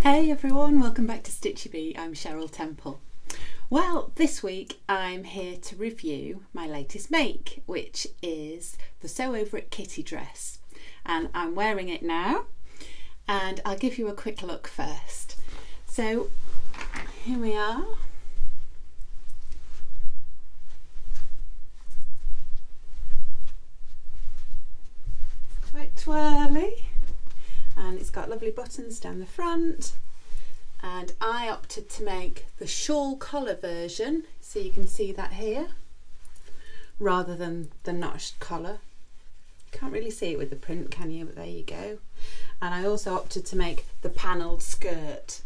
Hey everyone, welcome back to Stitchy Bee. I'm Cheryl Temple. Well, this week I'm here to review my latest make, which is the Sew Over It kitty dress. And I'm wearing it now, and I'll give you a quick look first. So here we are. Quite twirly, and it's got lovely buttons down the front, and I opted to make the shawl collar version, so you can see that here, rather than the notched collar. You can't really see it with the print, can you? But there you go. And I also opted to make the panelled skirt.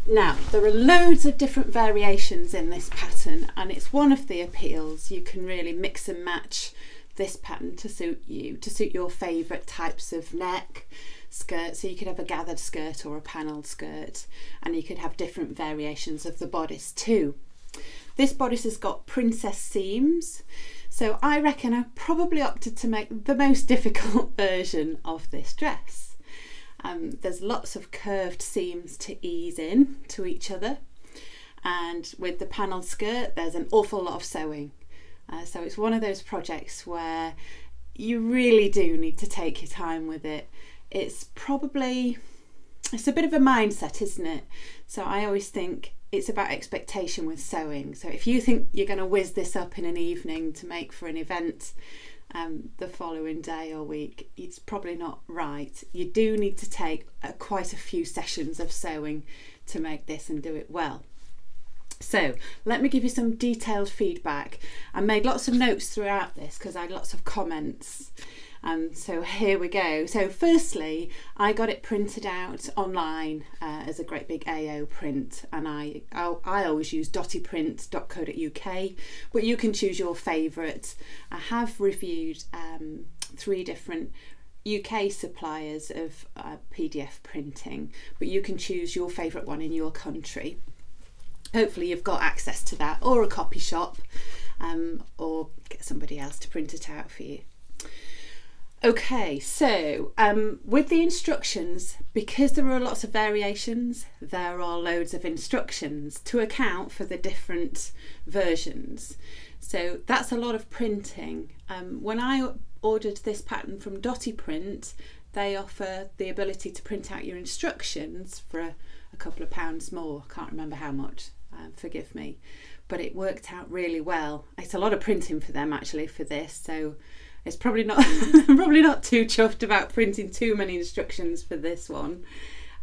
Now, there are loads of different variations in this pattern, and it's one of the appeals. You can really mix and match this pattern to suit you, to suit your favourite types of neck, skirt. So you could have a gathered skirt or a panelled skirt, and you could have different variations of the bodice too. This bodice has got princess seams, so I reckon I probably opted to make the most difficult version of this dress. There's lots of curved seams to ease in to each other, and with the panelled skirt there's an awful lot of sewing. So it's one of those projects where you really do need to take your time with it. It's a bit of a mindset, isn't it? So I always think it's about expectation with sewing. So if you think you're going to whiz this up in an evening to make for an event the following day or week, it's probably not right. You do need to take quite a few sessions of sewing to make this and do it well. So let me give you some detailed feedback. I made lots of notes throughout this because I had lots of comments. So here we go. So firstly, I got it printed out online as a great big AO print, and I always use dottyprint.co.uk, but you can choose your favourite. I have reviewed 3 different UK suppliers of PDF printing, but you can choose your favourite one in your country. Hopefully you've got access to that, or a copy shop, or get somebody else to print it out for you. Okay, so with the instructions, because there are lots of variations, there are loads of instructions to account for the different versions. So that's a lot of printing. When I ordered this pattern from Dotty Print, they offer the ability to print out your instructions for a couple of pounds more. I can't remember how much, forgive me, but it worked out really well. It's a lot of printing for them actually for this, so it's probably not probably not too chuffed about printing too many instructions for this one,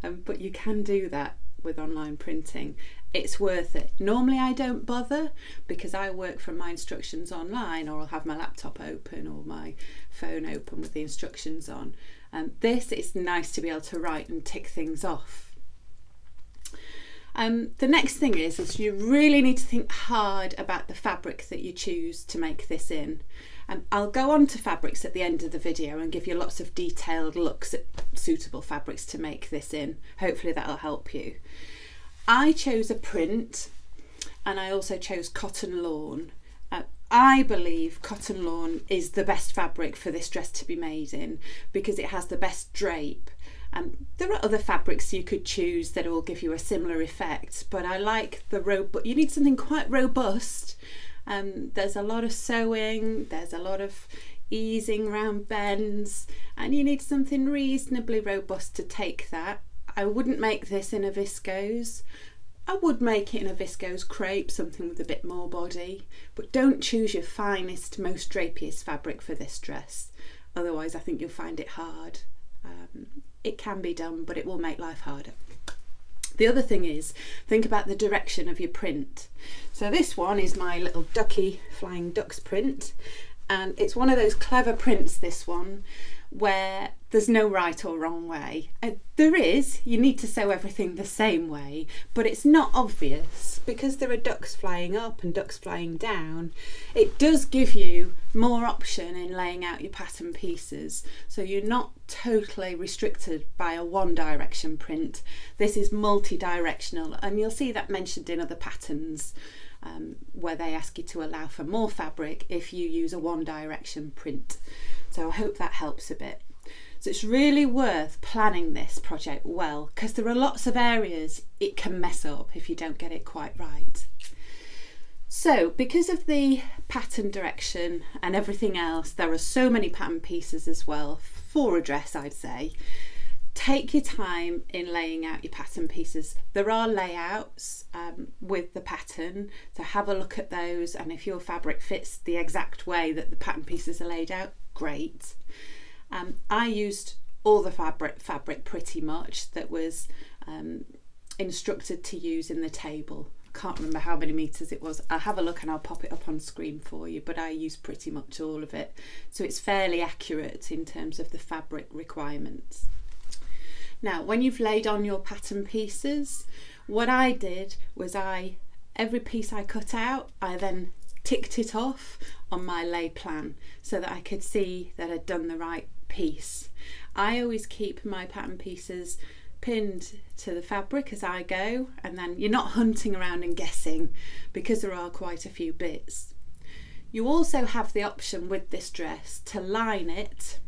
but you can do that with online printing. It's worth it. Normally I don't bother because I work from my instructions online, or I'll have my laptop open or my phone open with the instructions on. This, it's nice to be able to write and tick things off. The next thing is you really need to think hard about the fabric that you choose to make this in. I'll go on to fabrics at the end of the video and give you lots of detailed looks at suitable fabrics to make this in. Hopefully that'll help you. I chose a print, and I also chose cotton lawn. I believe cotton lawn is the best fabric for this dress to be made in because it has the best drape. There are other fabrics you could choose that will give you a similar effect, but I like you need something quite robust. There's a lot of sewing, there's a lot of easing round bends, and you need something reasonably robust to take that. I wouldn't make this in a viscose. I would make it in a viscose crepe, something with a bit more body, but don't choose your finest, most drapiest fabric for this dress. Otherwise I think you'll find it hard. It can be done, but it will make life harder. The other thing is, think about the direction of your print. So this one is my little ducky flying ducks print, and it's one of those clever prints, this one, where there's no right or wrong way. There is, you need to sew everything the same way, but it's not obvious because there are ducks flying up and ducks flying down. It does give you more option in laying out your pattern pieces, so you're not totally restricted by a one direction print. This is multi-directional, and you'll see that mentioned in other patterns where they ask you to allow for more fabric if you use a one direction print. So I hope that helps a bit. So it's really worth planning this project well, because there are lots of areas it can mess up if you don't get it quite right. So because of the pattern direction and everything else, there are so many pattern pieces as well for a dress, I'd say. Take your time in laying out your pattern pieces. There are layouts with the pattern, so have a look at those, and if your fabric fits the exact way that the pattern pieces are laid out, great. I used all the fabric pretty much that was instructed to use in the table. I can't remember how many meters it was. I'll have a look and I'll pop it up on screen for you, but I used pretty much all of it. So it's fairly accurate in terms of the fabric requirements. Now, when you've laid on your pattern pieces, what I did was every piece I cut out, I then ticked it off on my lay plan so that I could see that I'd done the right piece. I always keep my pattern pieces pinned to the fabric as I go, and then you're not hunting around and guessing because there are quite a few bits. You also have the option with this dress to line it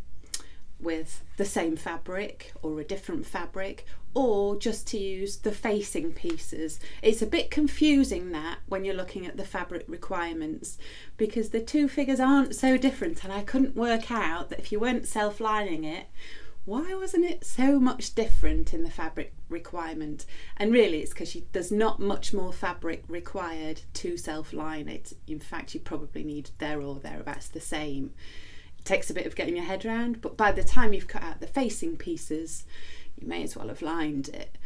with the same fabric or a different fabric, or just to use the facing pieces. It's a bit confusing that when you're looking at the fabric requirements, because the two figures aren't so different, and I couldn't work out that if you weren't self-lining it, why wasn't it so much different in the fabric requirement? And really it's because there's not much more fabric required to self-line it. In fact, you probably need there or thereabouts the same. Takes a bit of getting your head around, but by the time you've cut out the facing pieces, you may as well have lined it.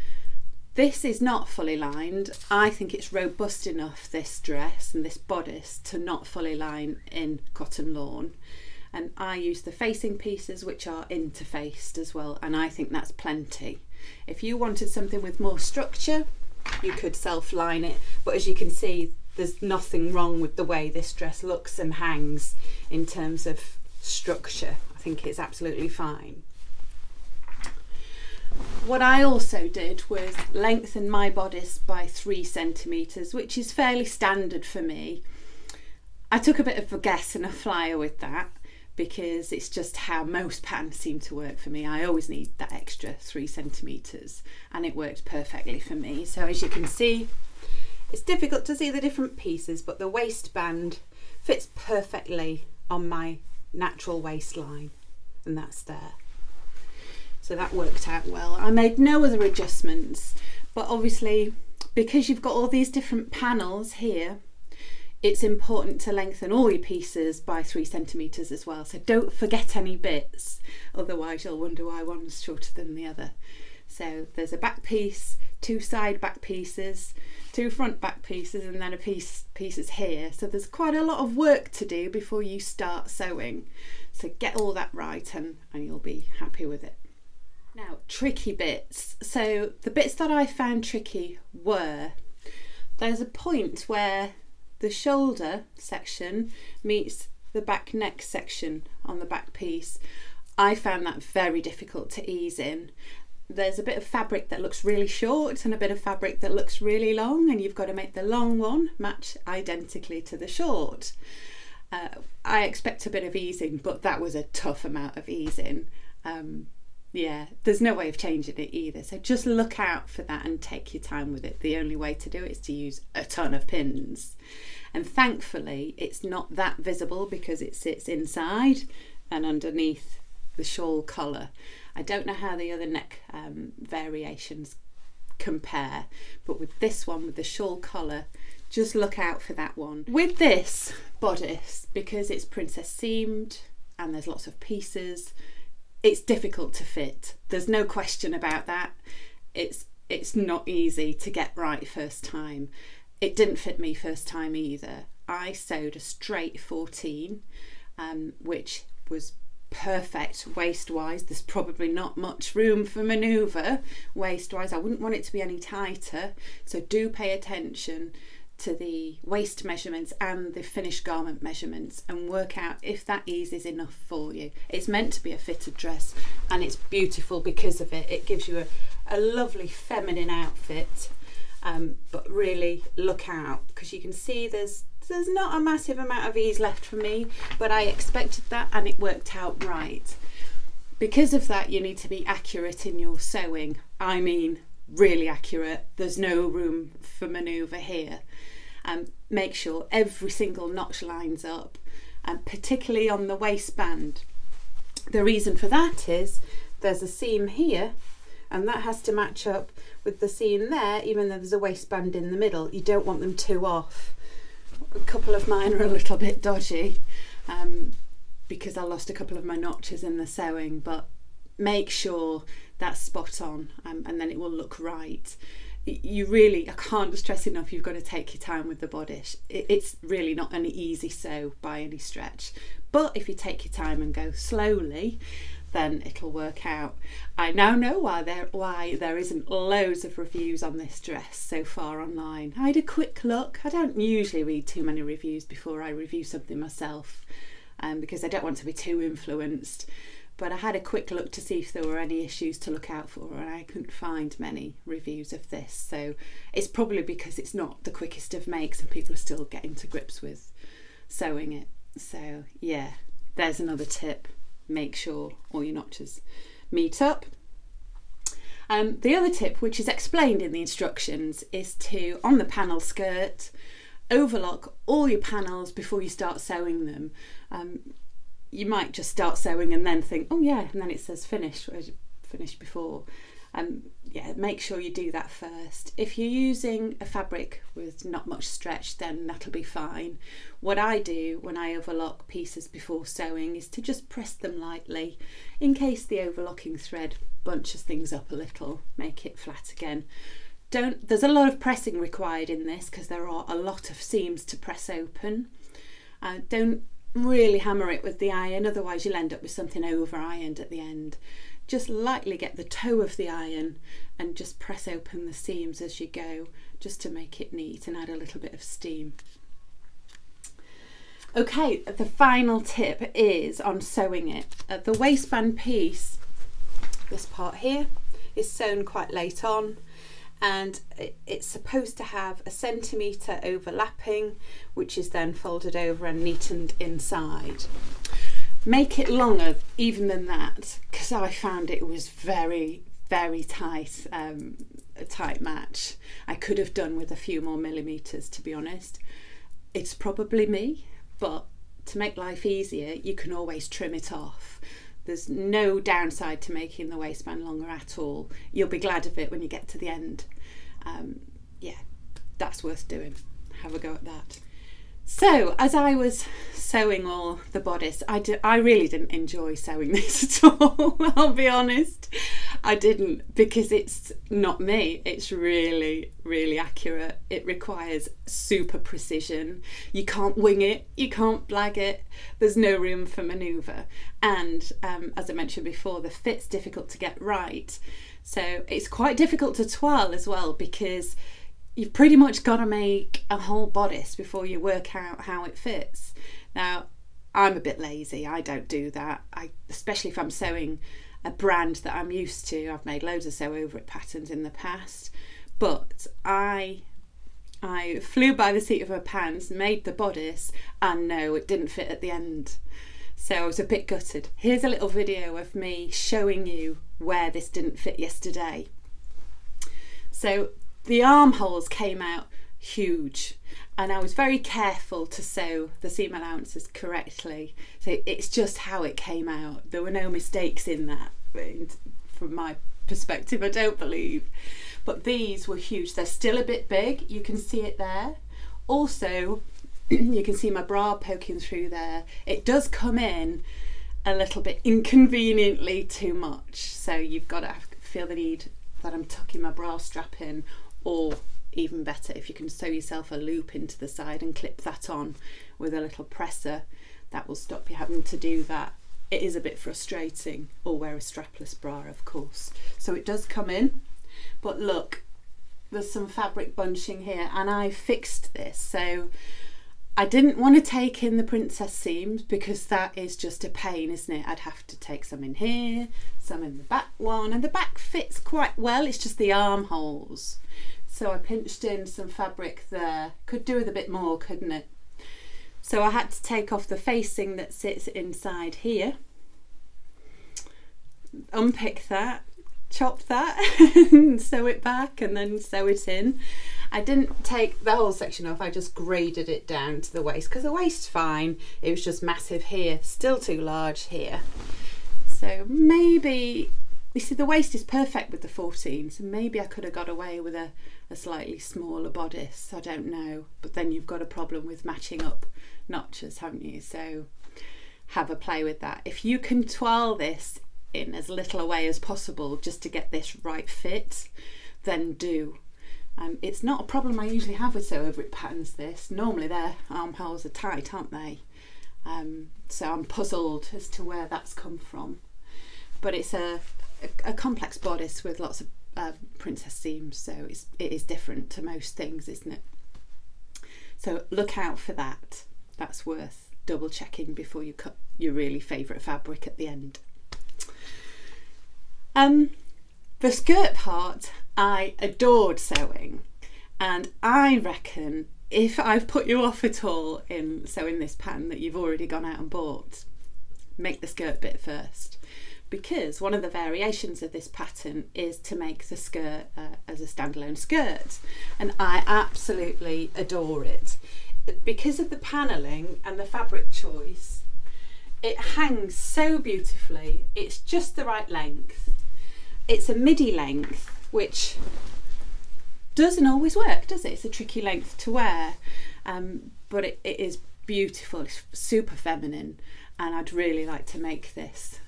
This is not fully lined. I think it's robust enough, this dress and this bodice, to not fully line in cotton lawn, and I use the facing pieces which are interfaced as well, and I think that's plenty. If you wanted something with more structure, you could self-line it, but as you can see, there's nothing wrong with the way this dress looks and hangs in terms of structure. I think it's absolutely fine. What I also did was lengthen my bodice by 3 centimeters, which is fairly standard for me. I took a bit of a guess and a flyer with that because it's just how most patterns seem to work for me. I always need that extra 3 centimeters, and it worked perfectly for me. So as you can see, it's difficult to see the different pieces, but the waistband fits perfectly on my natural waistline, and that's there. So that worked out well. I made no other adjustments, but obviously because you've got all these different panels here, it's important to lengthen all your pieces by 3 centimeters as well. So don't forget any bits, otherwise you'll wonder why one's shorter than the other. So there's a back piece, 2 side back pieces, 2 front back pieces, and then pieces here. So there's quite a lot of work to do before you start sewing. So get all that right and you'll be happy with it. Now, tricky bits. So the bits that I found tricky were, there's a point where the shoulder section meets the back neck section on the back piece. I found that very difficult to ease in. There's a bit of fabric that looks really short and a bit of fabric that looks really long, and you've got to make the long one match identically to the short. I expect a bit of easing, but that was a tough amount of easing. Yeah, there's no way of changing it either, so just look out for that and take your time with it. The only way to do it is to use a ton of pins, and thankfully it's not that visible because it sits inside and underneath the shawl collar. I don't know how the other neck variations compare, but with this one, with the shawl collar, just look out for that one. With this bodice, because it's princess seamed and there's lots of pieces, it's difficult to fit. There's no question about that. It's not easy to get right first time. It didn't fit me first time either. I sewed a straight 14, which was perfect waist-wise. There's probably not much room for manoeuvre waist-wise. I wouldn't want it to be any tighter, so do pay attention to the waist measurements and the finished garment measurements and work out if that ease is enough for you. It's meant to be a fitted dress and it's beautiful because of it. It gives you a lovely feminine outfit, but really look out, because you can see there's not a massive amount of ease left for me, but I expected that and it worked out right. Because of that, you need to be accurate in your sewing. I mean, really accurate. There's no room for manoeuvre here. Make sure every single notch lines up, and particularly on the waistband. The reason for that is there's a seam here, and that has to match up with the seam there, even though there's a waistband in the middle. You don't want them too off. A couple of mine are a little bit dodgy because I lost a couple of my notches in the sewing, but make sure that's spot on, and then it will look right. You really, I can't stress enough, you've got to take your time with the bodice. It's really not an easy sew by any stretch, but if you take your time and go slowly, then it'll work out. I now know why there isn't loads of reviews on this dress so far online. I had a quick look. I don't usually read too many reviews before I review something myself, because I don't want to be too influenced. But I had a quick look to see if there were any issues to look out for, and I couldn't find many reviews of this. So it's probably because it's not the quickest of makes and people are still getting to grips with sewing it. So yeah, there's another tip. Make sure all your notches meet up. The other tip, which is explained in the instructions, is to, on the panel skirt, overlock all your panels before you start sewing them. You might just start sewing and then think, oh yeah, and then it says finish, whereas you finished before. Yeah, make sure you do that first. If you're using a fabric with not much stretch, then that'll be fine. What I do when I overlock pieces before sewing is to just press them lightly in case the overlocking thread bunches things up a little, make it flat again. There's a lot of pressing required in this because there are a lot of seams to press open. Don't really hammer it with the iron, otherwise you'll end up with something over ironed at the end. Just lightly get the toe of the iron and just press open the seams as you go, just to make it neat and add a little bit of steam. Okay, the final tip is on sewing it. The waistband piece, this part here, is sewn quite late on, and it's supposed to have 1 centimetre overlapping, which is then folded over and neatened inside. Make it longer even than that, because I found it was very, very tight, a tight match. I could have done with a few more millimetres, to be honest. It's probably me, but to make life easier, you can always trim it off. There's no downside to making the waistband longer at all. You'll be glad of it when you get to the end. Yeah, that's worth doing. Have a go at that. So as I was sewing all the bodice, I really didn't enjoy sewing this at all. I'll be honest, I didn't, because it's not me. It's really, really accurate. It requires super precision. You can't wing it, you can't blag it. There's no room for manoeuvre. And as I mentioned before, the fit's difficult to get right. So it's quite difficult to twirl as well, because you've pretty much got to make a whole bodice before you work out how it fits. Now, I'm a bit lazy, I don't do that. Especially if I'm sewing a brand that I'm used to. I've made loads of sew over it patterns in the past, but I flew by the seat of my pants, made the bodice, and no, it didn't fit at the end. So I was a bit gutted. Here's a little video of me showing you where this didn't fit yesterday. So the armholes came out huge, and I was very careful to sew the seam allowances correctly. So it's just how it came out. There were no mistakes in that, from my perspective, I don't believe. But these were huge. They're still a bit big. You can see it there. Also, you can see my bra poking through there. It does come in a little bit inconveniently too much. So you've got to feel the need that I'm tucking my bra strap in, or even better, if you can sew yourself a loop into the side and clip that on with a little presser, that will stop you having to do that. It is a bit frustrating, or wear a strapless bra, of course. So it does come in, but look, there's some fabric bunching here, and I fixed this. So I didn't want to take in the princess seams, because that is just a pain, isn't it? I'd have to take some in here, some in the back one, and the back fits quite well, it's just the armholes. So I pinched in some fabric there. Could do with a bit more, couldn't it? So I had to take off the facing that sits inside here, unpick that, chop that and sew it back and then sew it in. I didn't take the whole section off, I just graded it down to the waist because the waist's fine, it was just massive here, still too large here. So maybe, you see the waist is perfect with the 14, so maybe I could have got away with a slightly smaller bodice, I don't know. But then you've got a problem with matching up notches, haven't you? So have a play with that. If you can twirl this in as little a way as possible just to get this right fit, then do. It's not a problem I usually have with sew over it patterns this. Normally their armholes are tight, aren't they? So I'm puzzled as to where that's come from. But it's a complex bodice with lots of princess seams, so it is different to most things, isn't it? So look out for that. That's worth double checking before you cut your really favourite fabric at the end. The skirt part, I adored sewing, and I reckon if I've put you off at all in sewing this pattern that you've already gone out and bought, make the skirt bit first, because one of the variations of this pattern is to make the skirt as a standalone skirt, and I absolutely adore it. Because of the panelling and the fabric choice, it hangs so beautifully, it's just the right length. It's a midi length, which doesn't always work, does it? It's a tricky length to wear, but it is beautiful, it's super feminine, and I'd really like to make this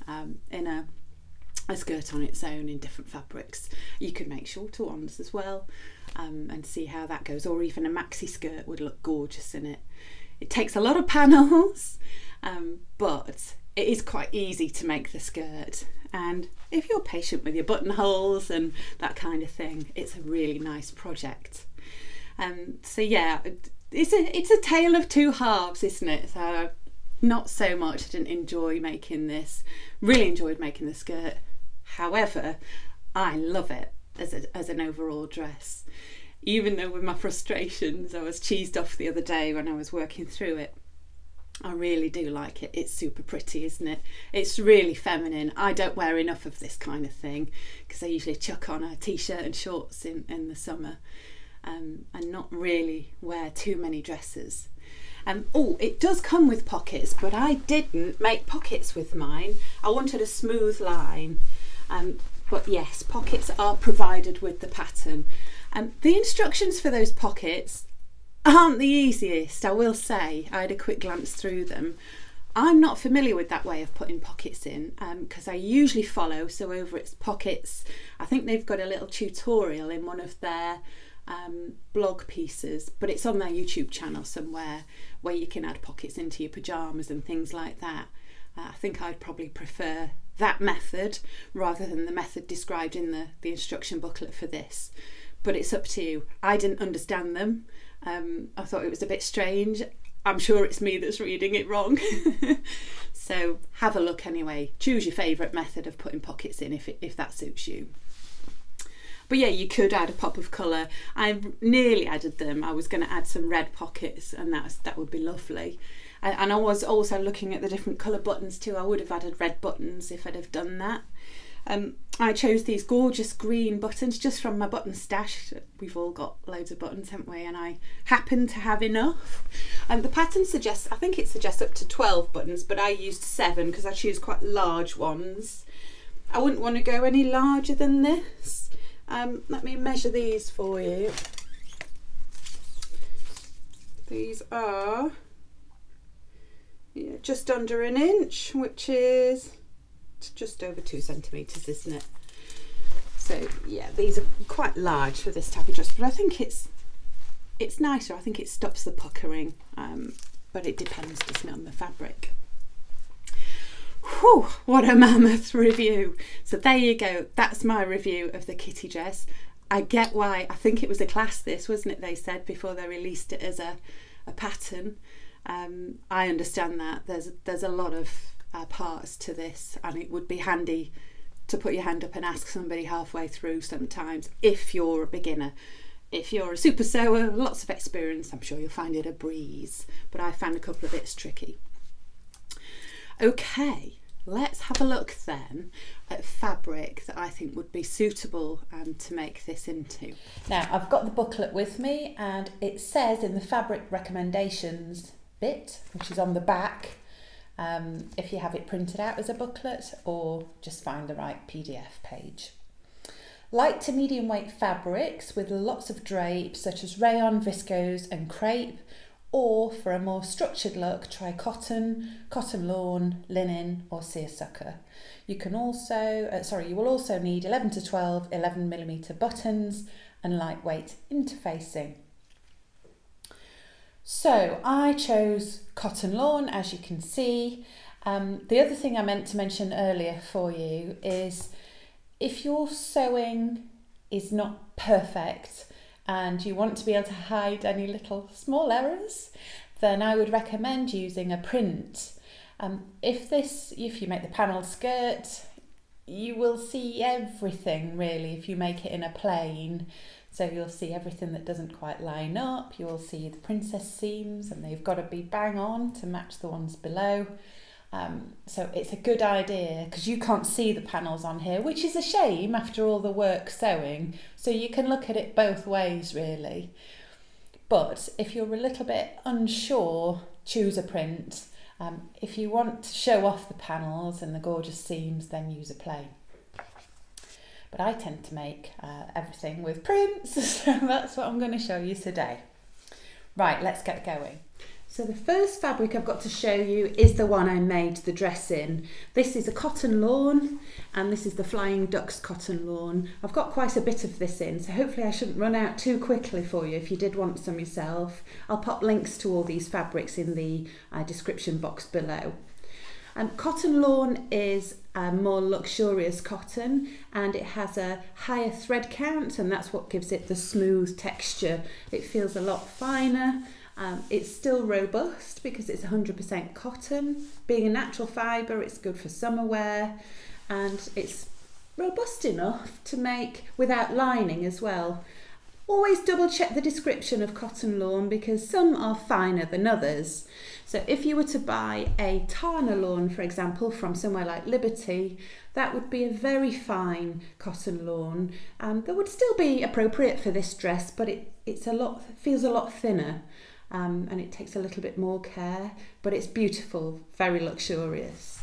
in a skirt on its own in different fabrics. You could make shorter ones as well, and see how that goes, or even a maxi skirt would look gorgeous in it. It takes a lot of panels, but it is quite easy to make the skirt, and if you're patient with your buttonholes and that kind of thing, it's a really nice project. So yeah, it's a tale of two halves, isn't it? So not so much, I didn't enjoy making this, really enjoyed making the skirt. However, I love it as an overall dress. Even though with my frustrations, I was cheesed off the other day when I was working through it. I really do like it. It's super pretty, isn't it? It's really feminine. I don't wear enough of this kind of thing because I usually chuck on a t-shirt and shorts in the summer, and not really wear too many dresses. Oh, it does come with pockets, but I didn't make pockets with mine. I wanted a smooth line, but yes, pockets are provided with the pattern. The instructions for those pockets aren't the easiest, I will say. I had a quick glance through them. I'm not familiar with that way of putting pockets in, because I usually follow Sew Over It's pockets. I think they've got a little tutorial in one of their blog pieces, but it's on their YouTube channel somewhere where you can add pockets into your pyjamas and things like that. I think I'd probably prefer that method rather than the method described in the instruction booklet for this, but it's up to you. I didn't understand them. I thought it was a bit strange. I'm sure it's me that's reading it wrong. So have a look anyway. Choose your favourite method of putting pockets in if that suits you. But yeah, you could add a pop of colour. I nearly added them. I was going to add some red pockets, and that would be lovely. And I was also looking at the different colour buttons too. I would have added red buttons if I'd have done that. I chose these gorgeous green buttons just from my button stash. We've all got loads of buttons, haven't we? And I happen to have enough. The pattern suggests, I think it suggests up to 12 buttons, but I used 7 because I choose quite large ones. I wouldn't want to go any larger than this. Let me measure these for you. These are just under an inch, which is just over 2 centimetres, isn't it? So yeah, these are quite large for this type of dress, but I think it's nicer. I think it stops the puckering, but it depends, doesn't it, on the fabric. Whew, what a mammoth review. So there you go, that's my review of the kitty dress. I get why. I think it was a class, this, wasn't it, they said before they released it as a pattern. I understand that there's a lot of parts to this, and it would be handy to put your hand up and ask somebody halfway through sometimes if you're a beginner. If you're a super sewer, lots of experience, I'm sure you'll find it a breeze, but I found a couple of bits tricky. Okay, Let's have a look then at fabric that I think would be suitable to make this into. Now I've got the booklet with me, and it says in the fabric recommendations bit, which is on the back, if you have it printed out as a booklet or just find the right PDF page. Light to medium weight fabrics with lots of drapes such as rayon, viscose and crepe, or for a more structured look, try cotton, cotton lawn, linen or seersucker. You can also, you will also need 11 to 12 11mm buttons and lightweight interfacing. So I chose cotton lawn, as you can see. The other thing I meant to mention earlier for you is if your sewing is not perfect and you want to be able to hide any little small errors, then I would recommend using a print. If you make the panel skirt, you will see everything really if you make it in a plain. So you'll see everything that doesn't quite line up, you'll see the princess seams, and they've got to be bang on to match the ones below. So it's a good idea, because you can't see the panels on here, which is a shame after all the work sewing. So you can look at it both ways really. But if you're a little bit unsure, choose a print. If you want to show off the panels and the gorgeous seams, then use a plain. But I tend to make everything with prints, so that's what I'm going to show you today. Right, let's get going. So the first fabric I've got to show you is the one I made the dress in. This is a cotton lawn, and this is the Flying Ducks cotton lawn. I've got quite a bit of this in, so hopefully I shouldn't run out too quickly for you if you did want some yourself. I'll pop links to all these fabrics in the description box below. Cotton lawn is a more luxurious cotton, and it has a higher thread count, and that's what gives it the smooth texture. It feels a lot finer. It's still robust because it's 100% cotton. Being a natural fibre, it's good for summer wear, and it's robust enough to make without lining as well. Always double check the description of cotton lawn, because some are finer than others. So if you were to buy a Tana lawn, for example, from somewhere like Liberty, that would be a very fine cotton lawn, that would still be appropriate for this dress, but it feels a lot thinner, and it takes a little bit more care, but it's beautiful, very luxurious.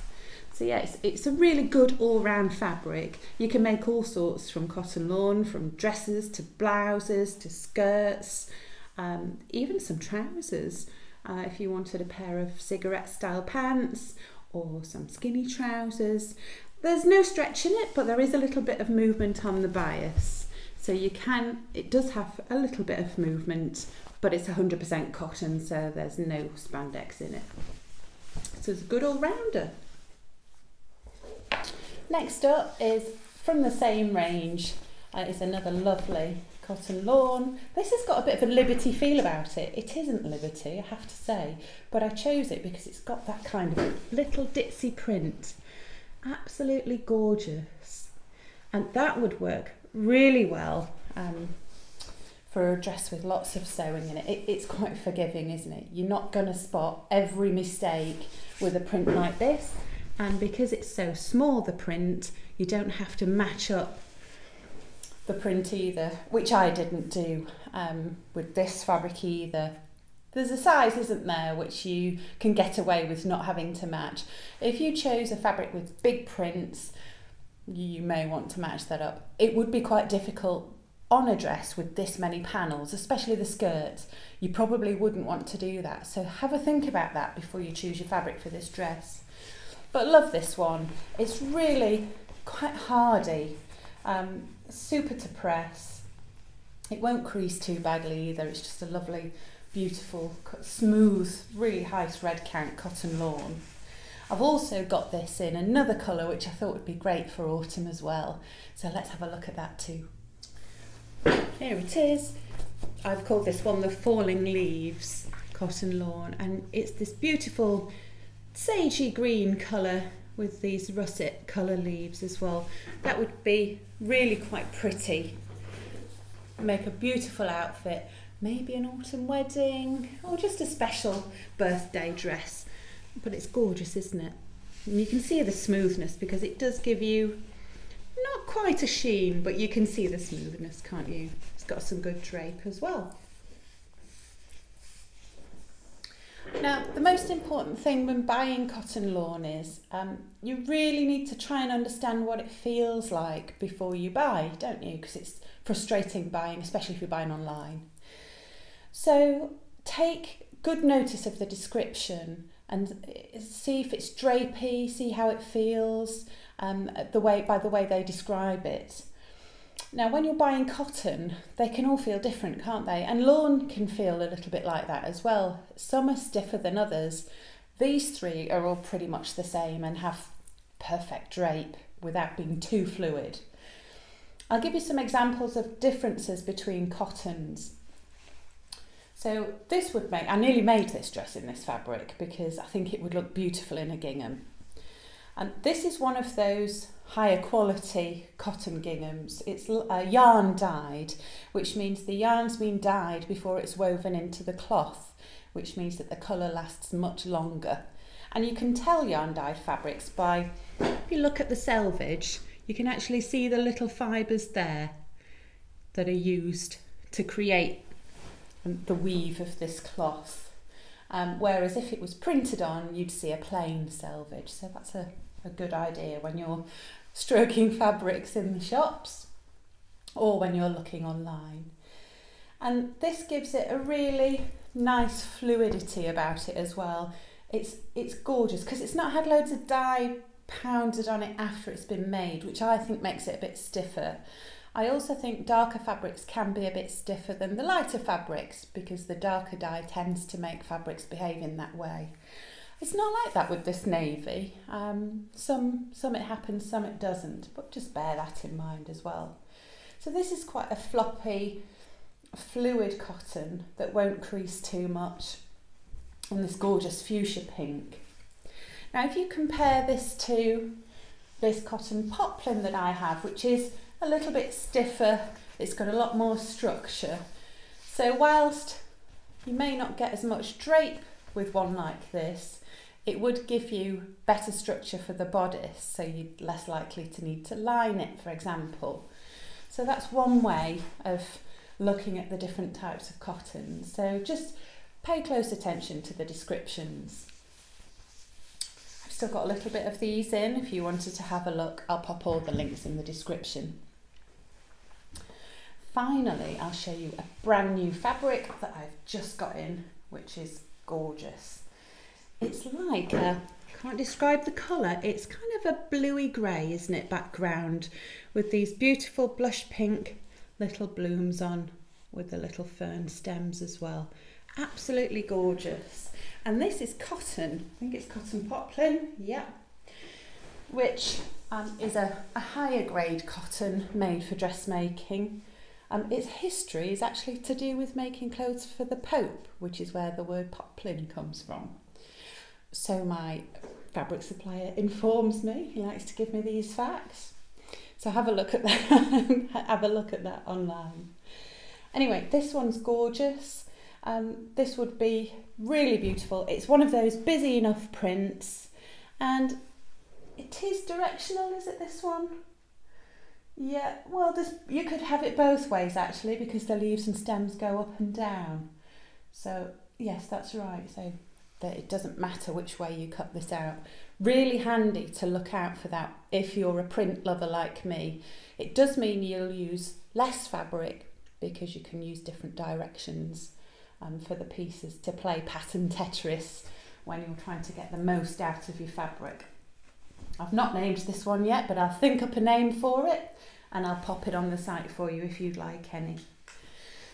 So yeah, it's a really good all-round fabric. You can make all sorts from cotton lawn, from dresses to blouses to skirts, even some trousers. If you wanted a pair of cigarette-style pants or some skinny trousers. There's no stretch in it, but there is a little bit of movement on the bias. So it does have a little bit of movement, but it's 100% cotton, so there's no spandex in it. So it's a good all-rounder. Next up is from the same range, is another lovely cotton lawn. This has got a bit of a Liberty feel about it. It isn't Liberty, I have to say, but I chose it because it's got that kind of little Ditsy print. Absolutely gorgeous. And that would work really well for a dress with lots of sewing in it. It's quite forgiving, isn't it? You're not going to spot every mistake with a print like this. And because it's so small, the print, you don't have to match up the print either, which I didn't do with this fabric either. There's a size, isn't there, which you can get away with not having to match. If you chose a fabric with big prints, you may want to match that up. It would be quite difficult on a dress with this many panels, especially the skirts. You probably wouldn't want to do that. So have a think about that before you choose your fabric for this dress. But love this one. It's really quite hardy, super to press. It won't crease too badly either. It's just a lovely, beautiful, smooth, really high thread count cotton lawn. I've also got this in another colour which I thought would be great for autumn as well. So let's have a look at that too. Here it is. I've called this one the Falling Leaves cotton lawn, and it's this beautiful sagey green colour with these russet colour leaves as well. That would be really quite pretty. Make a beautiful outfit, maybe an autumn wedding or just a special birthday dress. But it's gorgeous, isn't it? And you can see the smoothness because it does give you not quite a sheen, but you can see the smoothness, can't you? It's got some good drape as well. Now, the most important thing when buying cotton lawn is you really need to try and understand what it feels like before you buy, don't you? Because it's frustrating buying, especially if you're buying online. So take good notice of the description and see if it's drapey, see how it feels by the way they describe it. Now, when you're buying cotton, they can all feel different, can't they? And lawn can feel a little bit like that as well. Some are stiffer than others. These three are all pretty much the same and have perfect drape without being too fluid. I'll give you some examples of differences between cottons. So this would make, I nearly made this dress in this fabric because I think it would look beautiful in a gingham. And this is one of those higher quality cotton ginghams. It's yarn dyed, which means the yarn's been dyed before it's woven into the cloth, which means that the colour lasts much longer. And you can tell yarn dyed fabrics by, if you look at the selvage, you can actually see the little fibres there that are used to create the weave of this cloth. Whereas if it was printed on, you'd see a plain selvage. So that's a good idea when you're stroking fabrics in the shops or when you're looking online. And this gives it a really nice fluidity about it as well. It's gorgeous because it's not had loads of dye pounded on it after it's been made, which I think makes it a bit stiffer. I also think darker fabrics can be a bit stiffer than the lighter fabrics because the darker dye tends to make fabrics behave in that way. It's not like that with this navy. Some it happens, some it doesn't, but just bear that in mind as well. So this is quite a floppy, fluid cotton that won't crease too much, and this gorgeous fuchsia pink. Now if you compare this to this cotton poplin that I have, which is a little bit stiffer, it's got a lot more structure. So whilst you may not get as much drape with one like this, it would give you better structure for the bodice, so you're less likely to need to line it, for example. So that's one way of looking at the different types of cotton. So just pay close attention to the descriptions. I've still got a little bit of these in if you wanted to have a look. I'll pop all the links in the description. Finally, I'll show you a brand new fabric that I've just got in, which is gorgeous. It's like I can't describe the colour, it's kind of a bluey grey, isn't it, background with these beautiful blush pink little blooms on with the little fern stems as well. Absolutely gorgeous. And this is cotton, I think it's cotton poplin, yeah, which is a higher grade cotton made for dressmaking. Its history is actually to do with making clothes for the Pope, which is where the word poplin comes from. So my fabric supplier informs me, he likes to give me these facts. So have a look at that, have a look at that online. Anyway, this one's gorgeous. This would be really beautiful. It's one of those busy enough prints, and it is directional, is it this one? Yeah, well, you could have it both ways actually, because the leaves and stems go up and down. So yes, that's right. So that it doesn't matter which way you cut this out. Really handy to look out for that if you're a print lover like me. It does mean you'll use less fabric because you can use different directions for the pieces to play pattern Tetris when you're trying to get the most out of your fabric. I've not named this one yet, but I'll think up a name for it and I'll pop it on the site for you if you'd like any.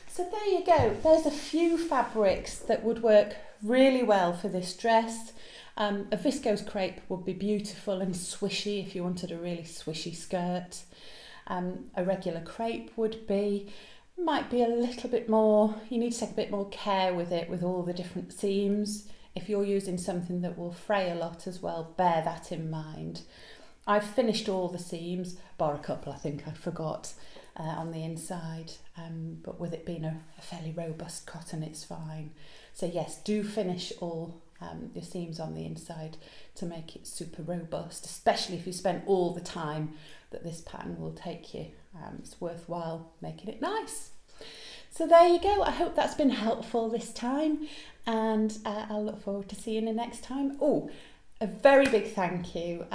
So there you go, there's a few fabrics that would work really well for this dress. A viscose crepe would be beautiful and swishy if you wanted a really swishy skirt. A regular crepe might be a little bit more, you need to take a bit more care with it with all the different seams. If you're using something that will fray a lot as well, bear that in mind. I've finished all the seams, bar a couple I think I forgot on the inside, but with it being a fairly robust cotton, it's fine. So yes, do finish all your seams on the inside to make it super robust, especially if you spend all the time that this pattern will take you. It's worthwhile making it nice. So there you go. I hope that's been helpful this time, and I'll look forward to seeing you next time. Oh, a very big thank you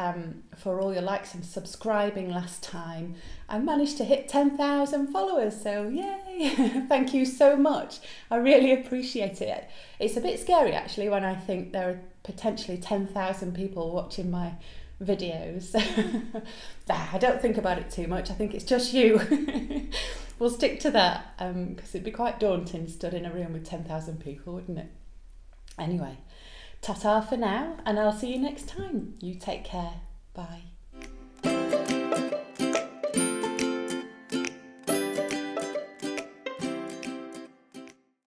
for all your likes and subscribing last time. I managed to hit 10,000 followers, so yay! Thank you so much. I really appreciate it. It's a bit scary actually when I think there are potentially 10,000 people watching my videos. I don't think about it too much. I think it's just you. We'll stick to that because it'd be quite daunting stood in a room with 10,000 people, wouldn't it? Anyway, ta-ta for now, and I'll see you next time. You take care. Bye.